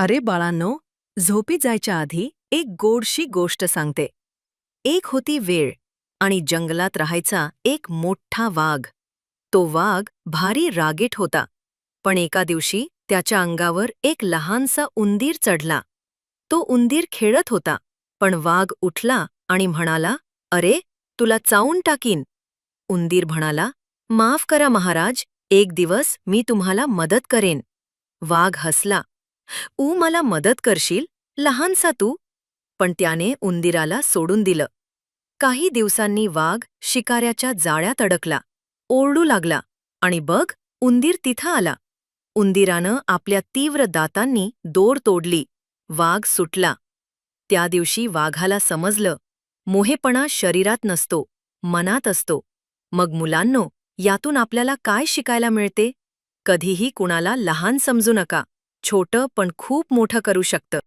अरे बाळांनो, झोपी जायच्या आधी एक गोडशी गोष्ट सांगते. एक होती वेळ आणि जंगलात राहायचा एक मोठा वाघ. तो वाघ भारी रागीट होता. पण एका दिवशी त्याच्या अंगावर एक लहानसा उंदीर चढला. तो उंदीर खेळत होता, पण वाघ उठला आणि म्हणाला, "अरे, तुला चावून टाकीन." उंदीर म्हणाला, "माफ करा महाराज, एक दिवस मी तुम्हाला मदत करेन." वाघ हसला, मला मदत करशील, लहानसा तू?" पण त्याने उंदीराला सोडून दिलं. काही दिवसांनी वाघ शिकाऱ्याच्या जाळ्यात अडकला, ओरडू लागला, आणि बघ, उंदीर तिथं आला. उंदीरानं आपल्या तीव्र दातांनी दोर तोडली. वाघ सुटला. त्या दिवशी वाघाला समजलं, मोहेपणा शरीरात नसतो, मनात असतो. मग मुलांनो, यातून आपल्याला काय शिकायला मिळते? कधीही कुणाला लहान समजू नका. छोटं पण खूप मोठं करू शकतं.